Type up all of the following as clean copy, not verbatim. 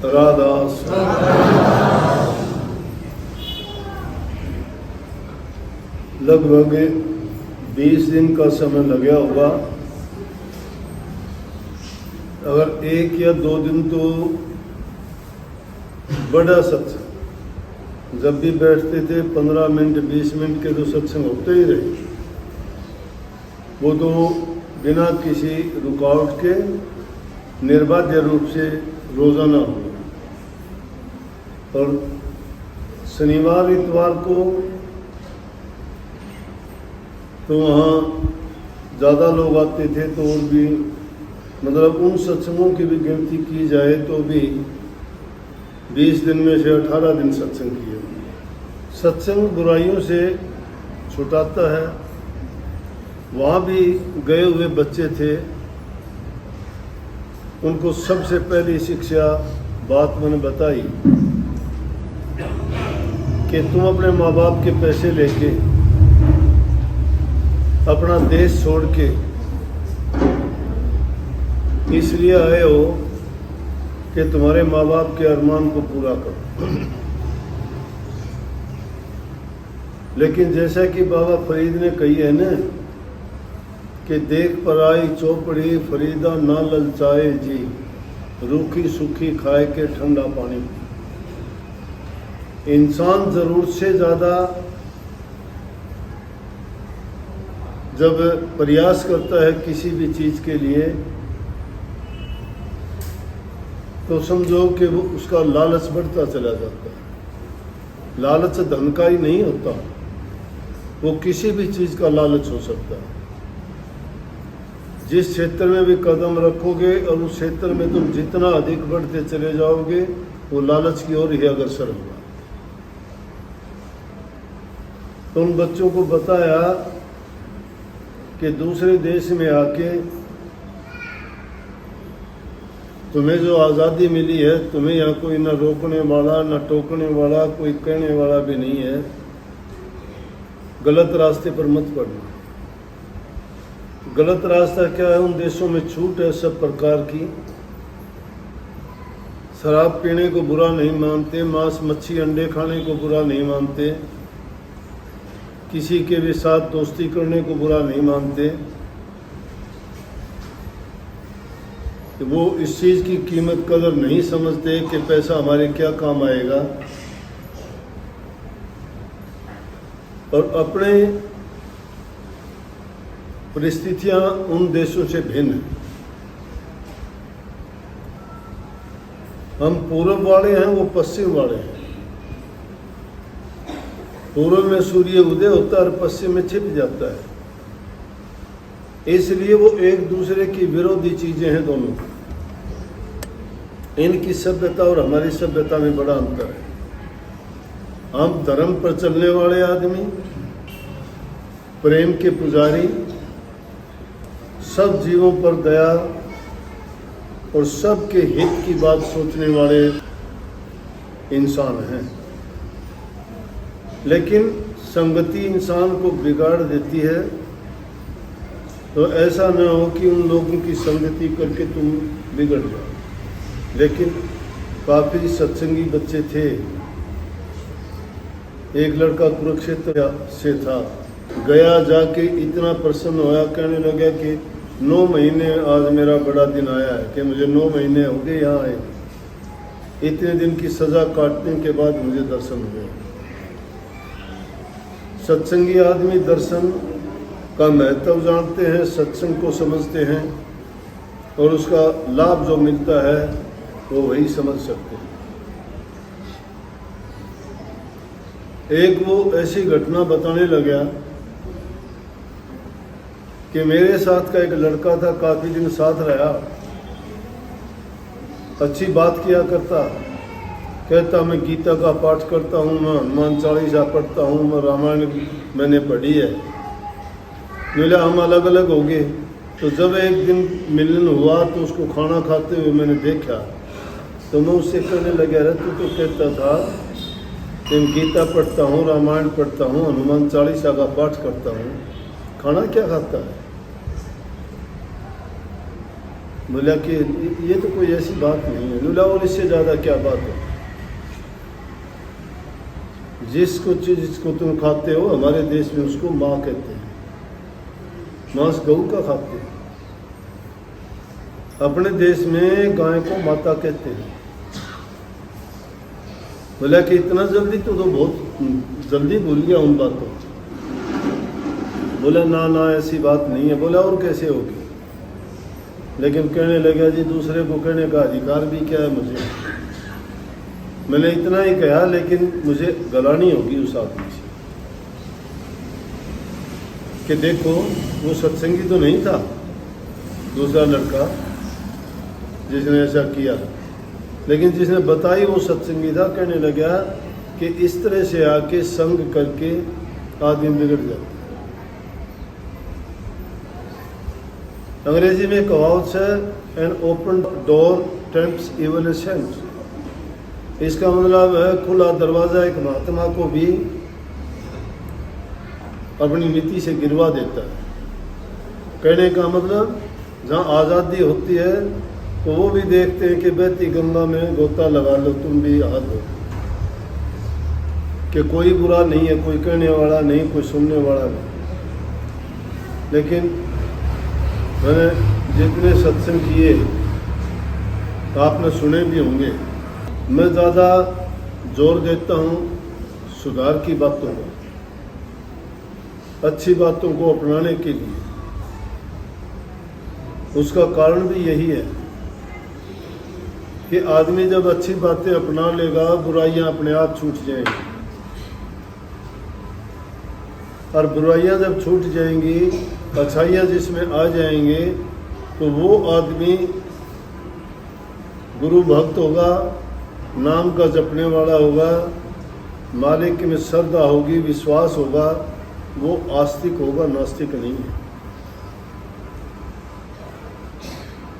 राधास। लगभग 20 दिन का समय लगा होगा। अगर 1 या 2 दिन तो बड़ा सत्संग, जब भी बैठते थे 15 मिनट 20 मिनट के तो सत्संग होते ही रहे। वो तो बिना किसी रुकावट के निर्बाध्य रूप से रोजाना हो। और शनिवार इतवार को तो वहाँ ज़्यादा लोग आते थे, तो और भी मतलब उन सत्संगों की भी गिनती की जाए तो भी 20 दिन में से 18 दिन सत्संग किए। सत्संग बुराइयों से छुटाता है। वहाँ भी गए हुए बच्चे थे, उनको सबसे पहली शिक्षा बात मैंने बताई कि तुम अपने माँ बाप के पैसे लेके अपना देश छोड़ के इसलिए आए हो कि तुम्हारे माँ बाप के अरमान को पूरा करो। लेकिन जैसा कि बाबा फरीद ने कही है ना कि देख पर आई चौपड़ी फरीदा ना ललचाए जी, रूखी सूखी खाए के ठंडा पानी। इंसान जरूरत से ज़्यादा जब प्रयास करता है किसी भी चीज़ के लिए तो समझो कि वो उसका लालच बढ़ता चला जाता है। लालच धन का ही नहीं होता, वो किसी भी चीज़ का लालच हो सकता है। जिस क्षेत्र में भी कदम रखोगे और उस क्षेत्र में तुम जितना अधिक बढ़ते चले जाओगे वो लालच की ओर ही अग्रसर होगा। तो उन बच्चों को बताया कि दूसरे देश में आके तुम्हें जो आज़ादी मिली है, तुम्हें यहाँ कोई ना रोकने वाला ना टोकने वाला, कोई कहने वाला भी नहीं है। गलत रास्ते पर मत पड़ना। गलत रास्ता क्या है? उन देशों में छूट है सब प्रकार की। शराब पीने को बुरा नहीं मानते, मांस मच्छी अंडे खाने को बुरा नहीं मानते, किसी के भी साथ दोस्ती करने को बुरा नहीं मानते। कि वो इस चीज़ की कीमत कदर नहीं समझते कि पैसा हमारे क्या काम आएगा। और अपने परिस्थितियां उन देशों से भिन्न हैं। हम पूर्व वाले हैं, वो पश्चिम वाले हैं। पूर्व में सूर्य उदय होता है और पश्चिम में छिप जाता है, इसलिए वो एक दूसरे की विरोधी चीजें हैं दोनों। इनकी सभ्यता और हमारी सभ्यता में बड़ा अंतर है। हम धर्म पर चलने वाले आदमी, प्रेम के पुजारी, सब जीवों पर दया और सबके हित की बात सोचने वाले इंसान हैं। लेकिन संगति इंसान को बिगाड़ देती है। तो ऐसा न हो कि उन लोगों की संगति करके तुम बिगड़ जाओ। लेकिन काफ़ी सत्संगी बच्चे थे। एक लड़का कुरुक्षेत्र से था, गया जाके इतना प्रसन्न होया, कहने लगा कि 9 महीने आज मेरा बड़ा दिन आया है कि मुझे 9 महीने हो गए यहाँ आए। इतने दिन की सज़ा काटने के बाद मुझे दर्शन हुए। सत्संगी आदमी दर्शन का महत्व जानते हैं, सत्संग को समझते हैं और उसका लाभ जो मिलता है वो वही समझ सकते हैं। एक वो ऐसी घटना बताने लगा कि मेरे साथ का एक लड़का था, काफ़ी दिन साथ रहा, अच्छी बात किया करता, कहता मैं गीता का पाठ करता हूँ, मैं हनुमान चालीसा पढ़ता हूँ, मैं रामायण मैंने पढ़ी है। मिला हम अलग अलग हो गए। तो जब एक दिन मिलन हुआ तो उसको खाना खाते हुए मैंने देखा, तो मैं उससे कहने लगा, अरे तू तो कहता था कि मैं गीता पढ़ता हूँ, रामायण पढ़ता हूँ, हनुमान चालीसा का पाठ करता हूँ, खाना क्या खाता है? बोला कि ये तो कोई ऐसी बात नहीं है। बोला और इससे ज़्यादा क्या बात है? जिसको तुम खाते हो हमारे देश में उसको माँ कहते हैं, मांस गऊ का खाते हैं। अपने देश में गाय को माता कहते हैं। बोला कि इतना जल्दी तो बहुत जल्दी भूल गया उन बातों। बोला ना ना ऐसी बात नहीं है। बोला और कैसे होगी? लेकिन कहने लगा जी दूसरे को कहने का अधिकार भी क्या है मुझे? मैंने इतना ही कहा लेकिन मुझे गलानी होगी उस आदमी से कि देखो वो सत्संगी तो नहीं था दूसरा लड़का जिसने ऐसा किया, लेकिन जिसने बताई वो सत्संगी था। कहने लगा कि इस तरह से आके संग करके आदमी बिगड़ जाता है। अंग्रेजी में कहावत है an open door tempts evil a saint. इसका मतलब है खुला दरवाजा एक महात्मा को भी अपनी नीति से गिरवा देता है। कहने का मतलब जहाँ आज़ादी होती है तो वो भी देखते हैं कि बहती गंगा में गोता लगा लो, तुम भी हाथ हो, कि कोई बुरा नहीं है, कोई कहने वाला नहीं, कोई सुनने वाला नहीं। लेकिन मैंने जितने सत्संग किए आपने सुने भी होंगे, मैं ज़्यादा जोर देता हूँ सुधार की बातों को, अच्छी बातों को अपनाने के लिए। उसका कारण भी यही है कि आदमी जब अच्छी बातें अपना लेगा बुराइयां अपने आप छूट जाएंगी, और बुराइयां जब छूट जाएंगी अच्छाइयाँ जिसमें आ जाएंगे तो वो आदमी गुरु भक्त होगा, नाम का जपने वाला होगा, मालिक में श्रद्धा होगी, विश्वास होगा, वो आस्तिक होगा, नास्तिक नहीं है।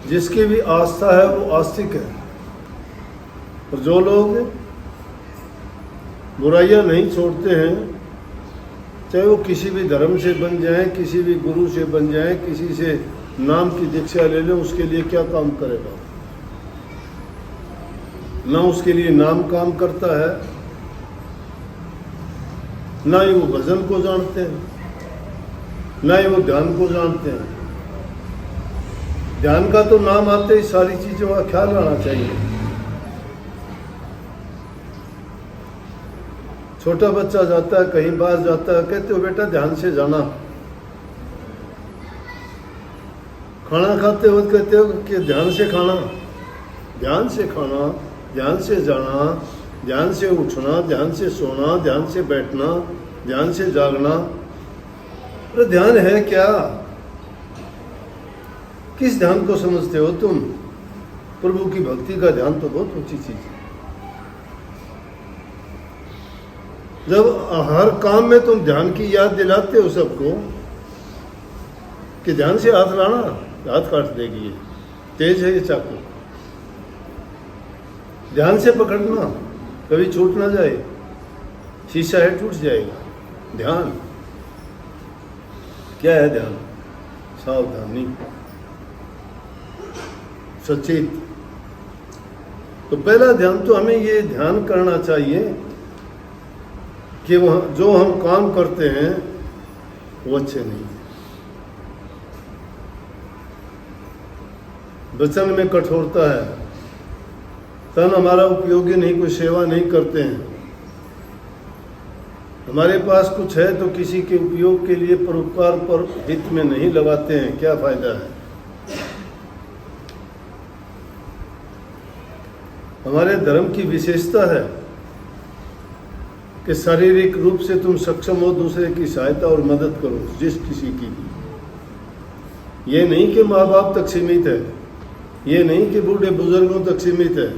जिसकी भी आस्था है वो आस्तिक है। और जो लोग बुराइयां नहीं छोड़ते हैं, चाहे वो किसी भी धर्म से बन जाए, किसी भी गुरु से बन जाए, किसी से नाम की दीक्षा ले लें, उसके लिए क्या काम करेगा? ना उसके लिए नाम काम करता है, ना ही वो भजन को जानते हैं, ना ही वो ध्यान को जानते हैं। ध्यान का तो नाम आते ही सारी चीजों का ख्याल आना चाहिए। छोटा बच्चा जाता है कहीं बाहर जाता है, कहते हो बेटा ध्यान से जाना। खाना खाते वक्त कहते हो कि ध्यान से खाना, ध्यान से खाना, ध्यान से जाना, ध्यान से उठना, ध्यान से सोना, ध्यान से बैठना, ध्यान से जागना। अरे ध्यान है क्या? किस ध्यान को समझते हो तुम? प्रभु की भक्ति का ध्यान तो बहुत ऊंची चीज है। जब हर काम में तुम ध्यान की याद दिलाते हो सबको कि ध्यान से हाथ लाना, हाथ काट देगी, ये तेज है ये चाकू। ध्यान से पकड़ना, कभी छूट ना जाए, शीशा है टूट जाएगा। ध्यान क्या है? ध्यान सावधानी, सचेत। तो पहला ध्यान तो हमें ये ध्यान करना चाहिए कि वह जो हम काम करते हैं वो अच्छे नहीं है। वचन में कठोरता है, तन हमारा उपयोगी नहीं, कोई सेवा नहीं करते हैं। हमारे पास कुछ है तो किसी के उपयोग के लिए परोपकार पर हित में नहीं लगाते हैं, क्या फायदा है? हमारे धर्म की विशेषता है कि शारीरिक रूप से तुम सक्षम हो, दूसरे की सहायता और मदद करो, जिस किसी की भी। ये नहीं कि माँ बाप तक सीमित है, ये नहीं कि बूढ़े बुजुर्गों तक सीमित है।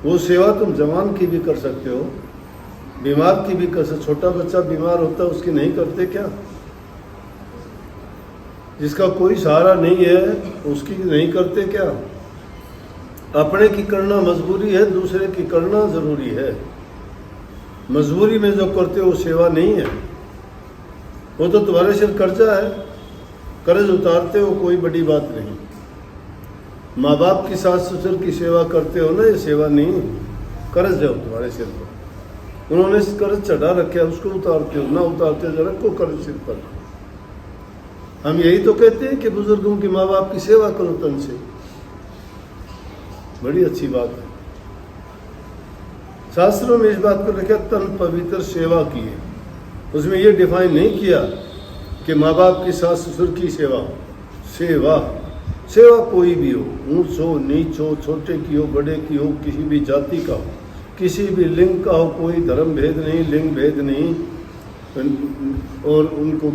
वो सेवा तुम जवान की भी कर सकते हो, बीमार की भी कर सकते। छोटा बच्चा बीमार होता है उसकी नहीं करते क्या? जिसका कोई सहारा नहीं है उसकी नहीं करते क्या? अपने की करना मजबूरी है, दूसरे की करना जरूरी है। मजबूरी में जो करते हो वो सेवा नहीं है, वो तो तुम्हारे सिर कर्जा है, कर्ज उतारते हो, कोई बड़ी बात नहीं। माँ बाप की सास ससुर की सेवा करते हो ना, ये सेवा नहीं, कर्ज है तुम्हारे सिर पर। उन्होंने कर्ज चढ़ा रखे, उसको उतारते हो, ना उतारते हो रखो कर्ज सिर पर। हम यही तो कहते हैं कि बुजुर्गों की माँ बाप की सेवा करो तन से, बड़ी अच्छी बात है। शास्त्रों में इस बात को लिखा तन पवित्र सेवा की है। उसमें ये डिफाइन नहीं किया कि माँ बाप की सास ससुर की सेवा। सेवा सेवा कोई भी हो, ऊंच हो नीच हो, छोटे की हो बड़े की हो, किसी भी जाति का हो, किसी भी लिंग का हो, कोई धर्म भेद नहीं, लिंग भेद नहीं, और उनको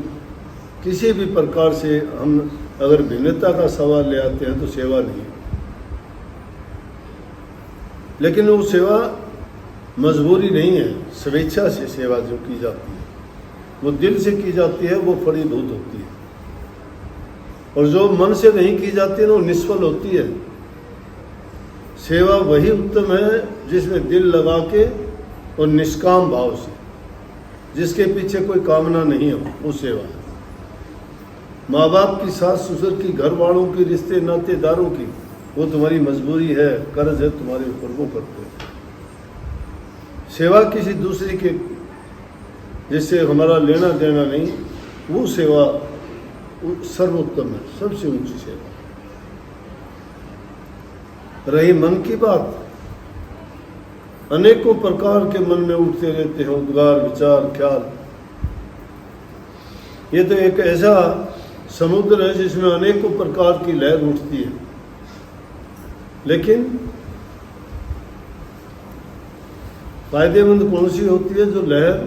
किसी भी प्रकार से हम अगर भिन्नता का सवाल ले आते हैं तो सेवा नहीं है। लेकिन वो सेवा मजबूरी नहीं है, स्वेच्छा से सेवा जो की जाती है वो दिल से की जाती है, वो फलीभूत होती है। और जो मन से नहीं की जाती है वो निष्फल होती है। सेवा वही उत्तम है जिसमें दिल लगा के और निष्काम भाव से, जिसके पीछे कोई कामना नहीं हो, वो सेवा है। माँ बाप की सास ससुर की, घर वालों की, रिश्ते नातेदारों की, वो तुम्हारी मजबूरी है, कर्ज है तुम्हारे ऊपर, वो करते हो। सेवा किसी दूसरे के जिससे हमारा लेना देना नहीं, वो सेवा सर्वोत्तम है, सबसे ऊंची सेवा। रही मन की बात, अनेकों प्रकार के मन में उठते रहते हैं उद्गार, विचार, ख्याल। ये तो एक ऐसा समुद्र है जिसमें अनेकों प्रकार की लहर उठती है, लेकिन फायदेमंद कौन सी होती है? जो लहर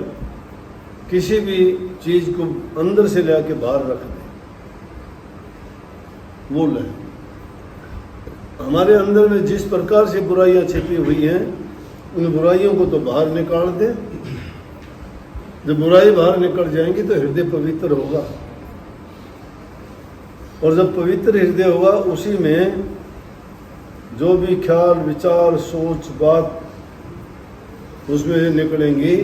किसी भी चीज को अंदर से लेके बाहर रख दे, वो लहर। हमारे अंदर में जिस प्रकार से बुराइयां छिपी हुई हैं, उन बुराइयों को तो बाहर निकाल दे। जब बुराई बाहर निकल जाएंगी तो हृदय पवित्र होगा, और जब पवित्र हृदय होगा उसी में जो भी ख्याल, विचार, सोच, बात उसमें निकलेंगी,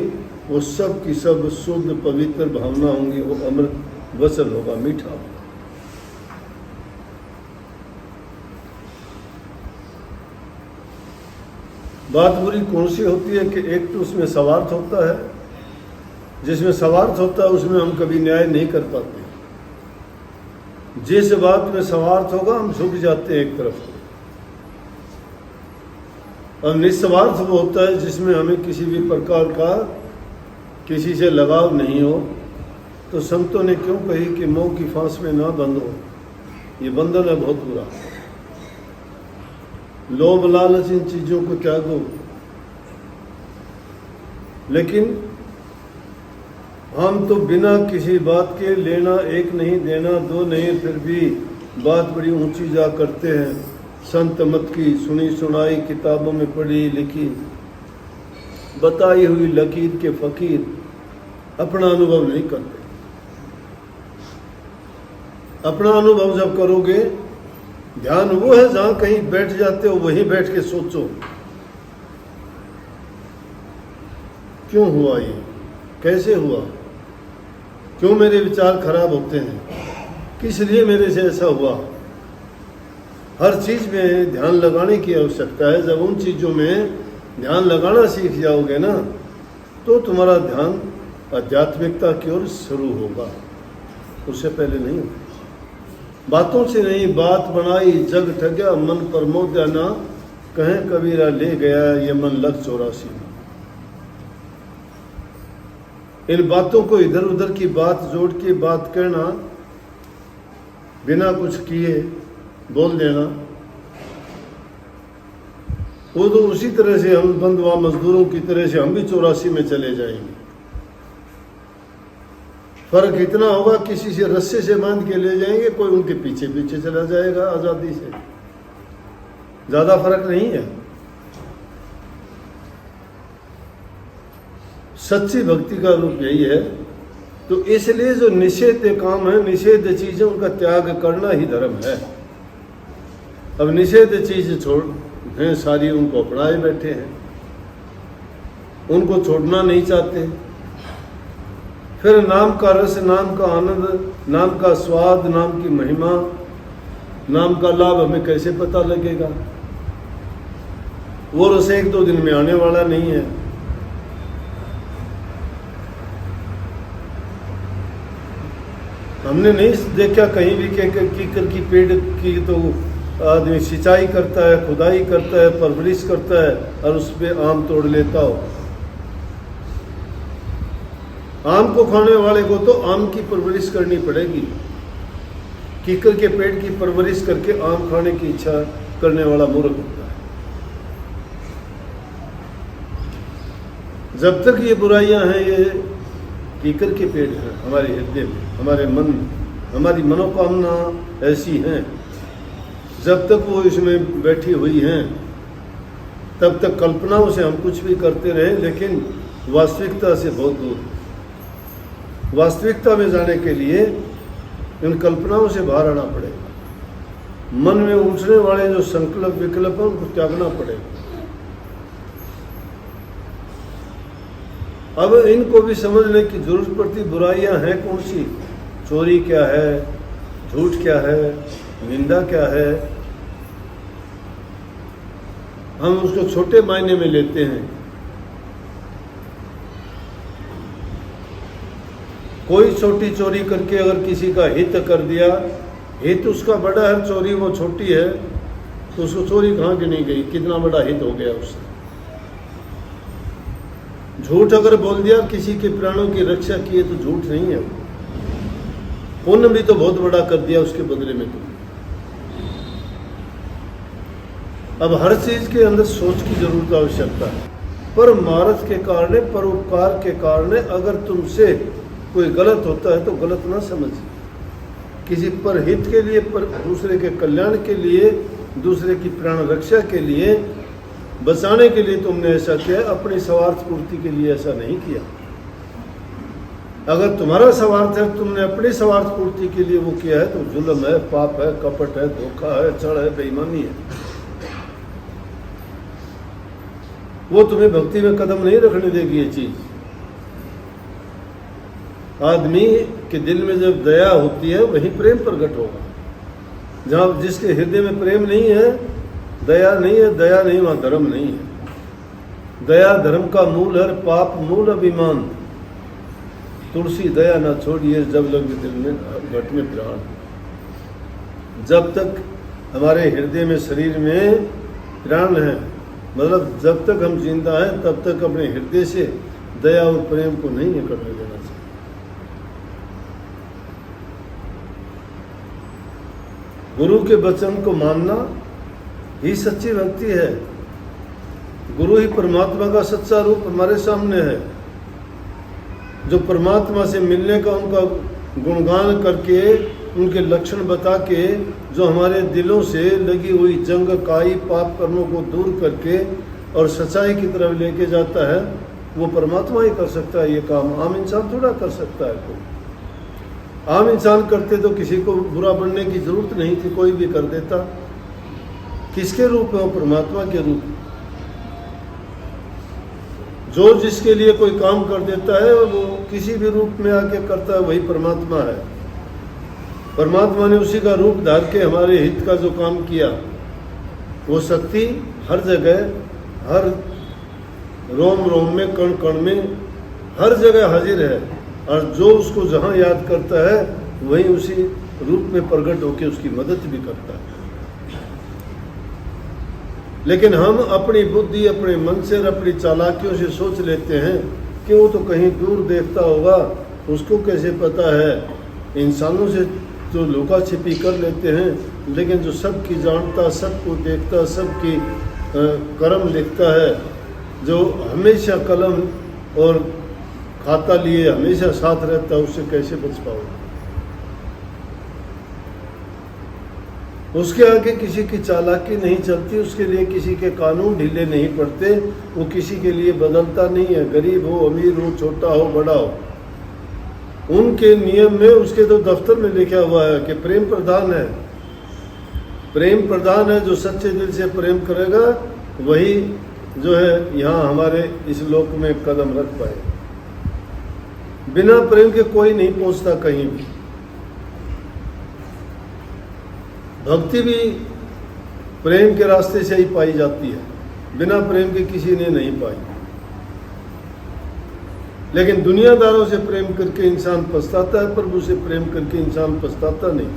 वो सब की सब शुद्ध पवित्र भावना होंगी, वो अमृत वचन होगा, मीठा होगा। बात बुरी कौन सी होती है कि एक तो उसमें स्वार्थ होता है, जिसमें स्वार्थ होता है उसमें हम कभी न्याय नहीं कर पाते। जिस बात में स्वार्थ होगा हम झुक जाते हैं एक तरफ, और निस्वार्थ वो होता है जिसमें हमें किसी भी प्रकार का किसी से लगाव नहीं हो। तो संतों ने क्यों कही कि मोह की फांस में ना बंधो, ये बंधन है बहुत बुरा। लोभ लालच इन चीजों को त्यागो। लेकिन हम तो बिना किसी बात के, लेना एक नहीं देना दो नहीं, फिर भी बात बड़ी ऊंची जा करते हैं। संत मत की सुनी सुनाई, किताबों में पढ़ी लिखी, बताई हुई लकीर के फकीर अपना अनुभव नहीं करते। अपना अनुभव जब करोगे, ध्यान वो है जहां कहीं बैठ जाते हो, वहीं बैठ के सोचो क्यों हुआ ये, कैसे हुआ, क्यों मेरे विचार खराब होते हैं, किस लिए मेरे से ऐसा हुआ। हर चीज में ध्यान लगाने की आवश्यकता है। जब उन चीजों में ध्यान लगाना सीख जाओगे ना, तो तुम्हारा ध्यान आध्यात्मिकता की ओर शुरू होगा, उससे पहले नहीं होगा। बातों से नहीं, बात बनाई जग ठग्या, मन प्रमोद्या ना, कहें कबीरा ले गया ये मन लग 84 में। इन बातों को इधर उधर की बात जोड़ के बात कहना, बिना कुछ किए बोल देना, वो तो उसी तरह से हम बंधुआ मजदूरों की तरह से हम भी 84 में चले जाएंगे। फर्क इतना होगा, किसी से रस्से से बांध के ले जाएंगे, कोई उनके पीछे पीछे चला जाएगा आजादी से, ज्यादा फर्क नहीं है। सच्ची भक्ति का रूप यही है। तो इसलिए जो निषेध काम है, निषेध चीजों का त्याग करना ही धर्म है। अब निषेध चीज छोड़ हैं सारी, उनको अपनाए बैठे हैं, उनको छोड़ना नहीं चाहते। फिर नाम का रस, नाम का आनंद, नाम का स्वाद, नाम की महिमा, नाम का लाभ हमें कैसे पता लगेगा? वो रस 1-2 दिन में आने वाला नहीं है। हमने नहीं देखा कहीं भी कीकर की पेड़ की तो आदमी सिंचाई करता है, खुदाई करता है, परवरिश करता है और उस पर आम तोड़ लेता हो। आम को खाने वाले को तो आम की परवरिश करनी पड़ेगी। कीकर के पेड़ की परवरिश करके आम खाने की इच्छा करने वाला मूर्ख होता है। जब तक ये बुराइयां हैं, ये कीकर के पेड़ हैं हमारे हृदय में, हमारे मन, हमारी मनोकामना ऐसी हैं, जब तक वो इसमें बैठी हुई हैं तब तक कल्पनाओं से हम कुछ भी करते रहें, लेकिन वास्तविकता से बहुत दूर। वास्तविकता में जाने के लिए इन कल्पनाओं से बाहर आना पड़ेगा। मन में उठने वाले जो संकल्प विकल्प हैं उनको त्यागना पड़ेगा। अब इनको भी समझने की जरूरत पड़ती। बुराइयां हैं कौन सी? चोरी क्या है, झूठ क्या है, निंदा क्या है। हम उसको छोटे मायने में लेते हैं। कोई छोटी चोरी करके अगर किसी का हित कर दिया, हित उसका बड़ा है, चोरी वो छोटी है, तो उसको चोरी कहाँ की नहीं गई, कितना बड़ा हित हो गया उससे। झूठ अगर बोल दिया, किसी के प्राणों की रक्षा की है, तो झूठ नहीं है। पुण्य भी तो बहुत बड़ा कर दिया उसके बदले में। तो अब हर चीज के अंदर सोच की जरूरत आवश्यकता है। पर मारत के कारण, परोपकार के कारण अगर तुमसे कोई गलत होता है तो गलत ना समझिए। किसी पर हित के लिए, पर दूसरे के कल्याण के लिए, दूसरे की प्राण रक्षा के लिए, बचाने के लिए तुमने ऐसा किया, अपनी स्वार्थ पूर्ति के लिए ऐसा नहीं किया। अगर तुम्हारा स्वार्थ है, तुमने अपनी स्वार्थ पूर्ति के लिए वो किया है, तो जुल्म है, पाप है, कपट है, धोखा है, छल है, बेईमानी है। वो तुम्हें भक्ति में कदम नहीं रखने देगी ये चीज। आदमी के दिल में जब दया होती है, वहीं प्रेम प्रकट होगा। जहां जिसके हृदय में प्रेम नहीं है, दया नहीं है, दया नहीं, वहां धर्म नहीं है। दया धर्म का मूल है, पाप मूल अभिमान। तुलसी दया ना छोड़िए, जब लग दिल में घट में प्राण। जब तक हमारे हृदय में, शरीर में प्राण है, मतलब जब तक हम जिंदा हैं, तब तक अपने हृदय से दया और प्रेम को नहीं निकलने देना चाहिए। गुरु के वचन को मानना ही सच्ची भक्ति है। गुरु ही परमात्मा का सच्चा रूप हमारे सामने है। जो परमात्मा से मिलने का उनका गुणगान करके, उनके लक्षण बता के, जो हमारे दिलों से लगी हुई जंग काई पाप कर्मों को दूर करके और सच्चाई की तरफ लेके जाता है, वो परमात्मा ही कर सकता है ये काम। आम इंसान थोड़ा कर सकता है। कोई आम इंसान करते तो किसी को बुरा बनने की जरूरत नहीं थी, कोई भी कर देता। किसके रूप में? वो परमात्मा के रूप। जो जिसके लिए कोई काम कर देता है, वो किसी भी रूप में आके करता है, वही परमात्मा है। परमात्मा ने उसी का रूप धार के हमारे हित का जो काम किया, वो शक्ति हर जगह, हर रोम रोम में, कण कण में, हर जगह हाजिर है। और जो उसको जहाँ याद करता है, वही उसी रूप में प्रकट होकर उसकी मदद भी करता है। लेकिन हम अपनी बुद्धि, अपने मन से और अपनी चालाकियों से सोच लेते हैं कि वो तो कहीं दूर देखता होगा, उसको कैसे पता है। इंसानों से जो लुका छिपी कर लेते हैं, लेकिन जो सबकी जानता, सबको देखता, सबकी कर्म लिखता है, जो हमेशा कलम और खाता लिए हमेशा साथ रहता है, उससे कैसे बच पाओगे? उसके आगे किसी की चालाकी नहीं चलती, उसके लिए किसी के कानून ढीले नहीं पड़ते, वो किसी के लिए बदलता नहीं है। गरीब हो, अमीर हो, छोटा हो, बड़ा हो, उनके नियम में, उसके तो दफ्तर में लिखा हुआ है कि प्रेम प्रधान है। प्रेम प्रधान है। जो सच्चे दिल से प्रेम करेगा, वही जो है यहाँ हमारे इस लोक में कदम रख पाए। बिना प्रेम के कोई नहीं पहुंचता कहीं भी। भक्ति भी प्रेम के रास्ते से ही पाई जाती है, बिना प्रेम के किसी ने नहीं पाई। लेकिन दुनियादारों से प्रेम करके इंसान पछताता है, प्रभु से प्रेम करके इंसान पछताता नहीं।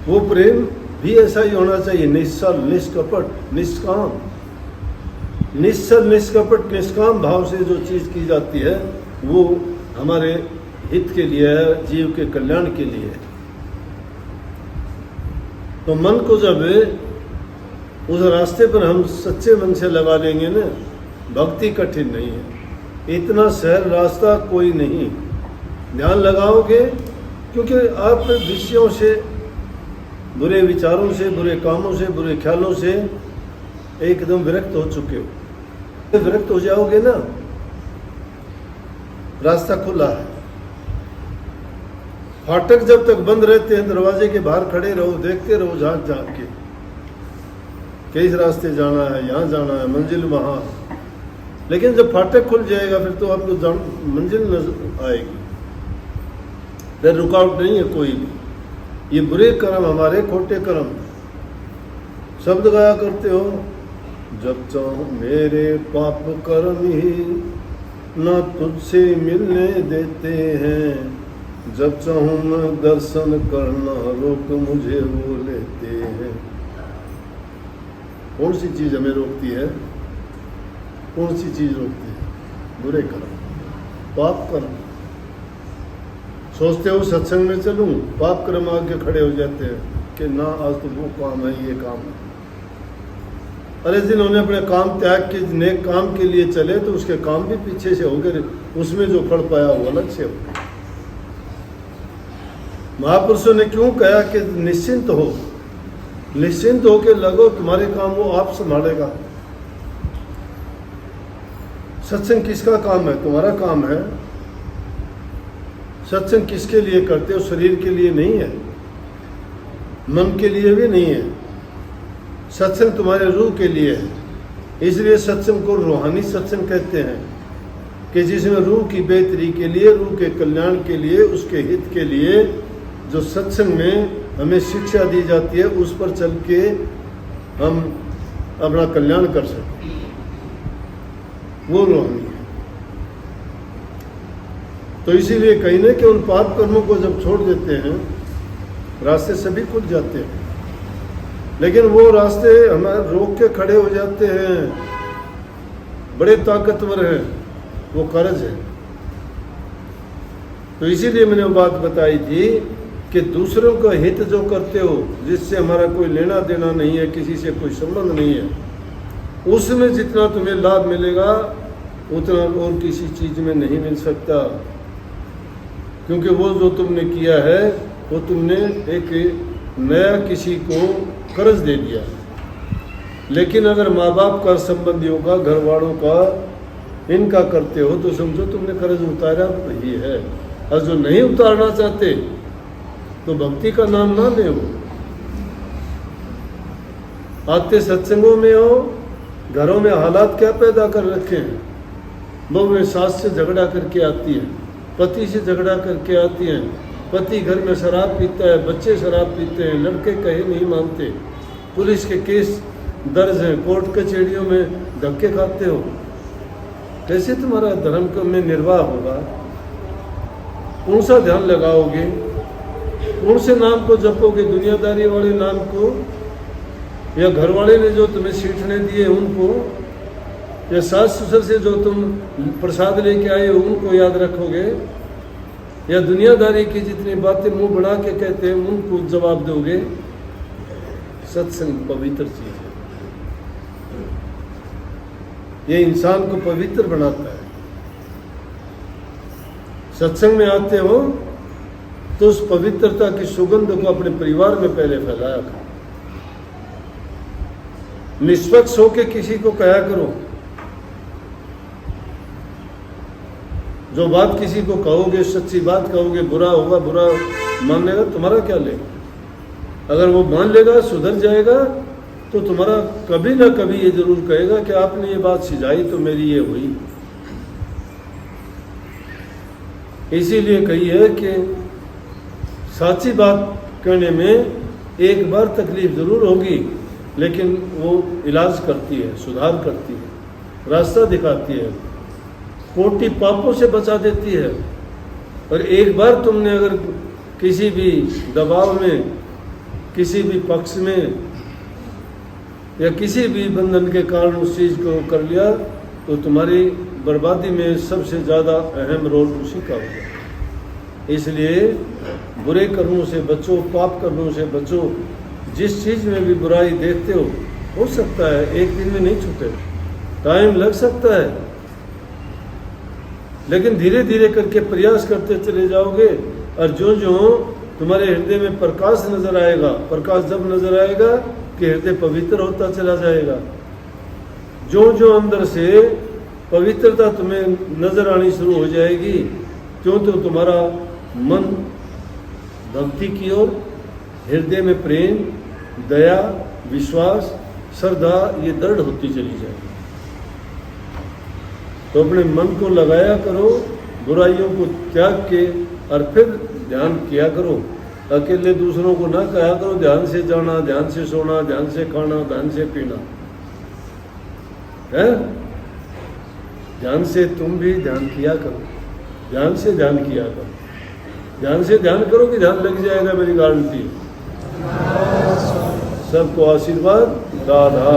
वो प्रेम भी ऐसा ही होना चाहिए, निश्चल, निष्कपट, निष्काम। निश्चल, निष्कपट, निष्काम भाव से जो चीज की जाती है वो हमारे हित के लिए है, जीव के कल्याण के लिए है। तो मन को जब उस रास्ते पर हम सच्चे मन से लगा लेंगे ना, भक्ति कठिन नहीं है, इतना सहज रास्ता कोई नहीं। ध्यान लगाओगे क्योंकि आप विषयों से, बुरे विचारों से, बुरे कामों से, बुरे ख्यालों से एकदम विरक्त हो चुके हो। विरक्त हो जाओगे ना, रास्ता खुला है। फाटक जब तक बंद रहते हैं, दरवाजे के बाहर खड़े रहो, देखते रहो झांक झांक के, किस रास्ते जाना है, यहाँ जाना है, मंजिल वहाँ। लेकिन जब फाटक खुल जाएगा फिर तो आपको मंजिल नजर आएगी, फिर रुकावट नहीं है कोई भी। ये बुरे कर्म हमारे, खोटे कर्म। शब्द गाया करते हो, जब चाहो मेरे पाप कर्म ही ना तुझसे मिलने देते हैं, जब चाहूं मैं दर्शन करना रोक मुझे वो लेते हैं। कौन सी चीज हमें रोकती है? कौन सी चीज रोकती है? बुरे कर्म, पाप कर्म। सोचते हो सत्संग में चलूं, पाप कर्म आके खड़े हो जाते हैं कि ना आज तो वो काम है, ये काम है। अरे जिन्होंने अपने काम त्याग के नेक काम के लिए चले तो उसके काम भी पीछे से हो गए, उसमें जो फल पाया वो अलग से हो गए। महापुरुषों ने क्यों कहा कि निश्चिंत हो, निश्चिंत होकर लगो, तुम्हारे काम वो आप संभालेगा। सत्संग किसका काम है? तुम्हारा काम है। सत्संग किसके लिए करते हो? शरीर के लिए नहीं है, मन के लिए भी नहीं है। सत्संग तुम्हारे रूह के लिए है। इसलिए सत्संग को रूहानी सत्संग कहते हैं कि जिसमें रूह की बेहतरी के लिए, रूह के कल्याण के लिए, उसके हित के लिए जो सत्संग में हमें शिक्षा दी जाती है, उस पर चल के हम अपना कल्याण कर सकते, वो रूहानी है। तो इसीलिए कहीं ना कि उन पाप कर्मों को जब छोड़ देते हैं, रास्ते सभी खुल जाते हैं। लेकिन वो रास्ते हमें रोक के खड़े हो जाते हैं, बड़े ताकतवर हैं, वो कर्ज है। तो इसीलिए मैंने वो बात बताई थी कि दूसरों का हित जो करते हो, जिससे हमारा कोई लेना देना नहीं है, किसी से कोई संबंध नहीं है, उसमें जितना तुम्हें लाभ मिलेगा उतना और किसी चीज में नहीं मिल सकता। क्योंकि वो जो तुमने किया है वो तुमने एक नया किसी को कर्ज दे दिया। लेकिन अगर माँ बाप का, संबंधियों का, घर वालों का, इनका करते हो तो समझो तुमने कर्ज उतारा ही है। और जो नहीं उतारना चाहते तो भक्ति का नाम ना ले। वो आते सत्संगों में हो, घरों में हालात क्या पैदा कर रखे हैं। बहू सास से झगड़ा करके आती है, पति से झगड़ा करके आती हैं, पति घर में शराब पीता है, बच्चे शराब पीते हैं, लड़के कहे नहीं मानते, पुलिस के केस दर्ज हैं, कोर्ट कचहरियों में धक्के खाते हो। कैसे तुम्हारा धर्म में निर्वाह होगा? कौन सा ध्यान लगाओगे? कौन से नाम को जपोगे? दुनियादारी वाले नाम को, या घर वाले ने जो तुम्हें सीखने दिए उनको, या सास ससुर से जो तुम प्रसाद लेके आए हो उनको याद रखोगे, या दुनियादारी की जितनी बातें मुंह बढ़ा के कहते हैं उनको जवाब दोगे? सत्संग पवित्र चीज है, ये इंसान को पवित्र बनाता है। सत्संग में आते हो तो उस पवित्रता की सुगंध को अपने परिवार में पहले फैलाया करो। निष्पक्ष होके किसी को कहा करो। जो बात किसी को कहोगे, सच्ची बात कहोगे, बुरा होगा, बुरा मान लेगा, तुम्हारा क्या लेगा? अगर वो मान लेगा, सुधर जाएगा, तो तुम्हारा कभी ना कभी ये जरूर कहेगा कि आपने ये बात सिझाई तो मेरी ये हुई। इसीलिए कही है कि सच्ची बात कहने में एक बार तकलीफ ज़रूर होगी, लेकिन वो इलाज करती है, सुधार करती है, रास्ता दिखाती है, कोटि पापों से बचा देती है। और एक बार तुमने अगर किसी भी दबाव में, किसी भी पक्ष में या किसी भी बंधन के कारण उस चीज़ को कर लिया तो तुम्हारी बर्बादी में सबसे ज़्यादा अहम रोल उसी का होगा। इसलिए बुरे कर्मों से बचो, पाप कर्मों से बचो। जिस चीज़ में भी बुराई देखते हो सकता है एक दिन में नहीं छूटे, टाइम लग सकता है, लेकिन धीरे धीरे करके प्रयास करते चले जाओगे। और जो जो तुम्हारे हृदय में प्रकाश नजर आएगा, प्रकाश जब नजर आएगा कि हृदय पवित्र होता चला जाएगा। जो जो अंदर से पवित्रता तुम्हें नजर आनी शुरू हो जाएगी, क्यों तो तुम्हारा मन भक्ति की ओर, हृदय में प्रेम, दया, विश्वास, श्रद्धा ये दृढ़ होती चली जाएगी। तो अपने मन को लगाया करो, बुराइयों को त्याग के, और फिर ध्यान किया करो। अकेले दूसरों को ना कहा करो ध्यान से जाना, ध्यान से सोना, ध्यान से खाना, ध्यान से पीना है। ध्यान से तुम भी ध्यान किया करो, ध्यान से ध्यान किया करो, ध्यान से ध्यान करो कि ध्यान लग जाएगा, मेरी गारंटी। सबको आशीर्वाद। राधा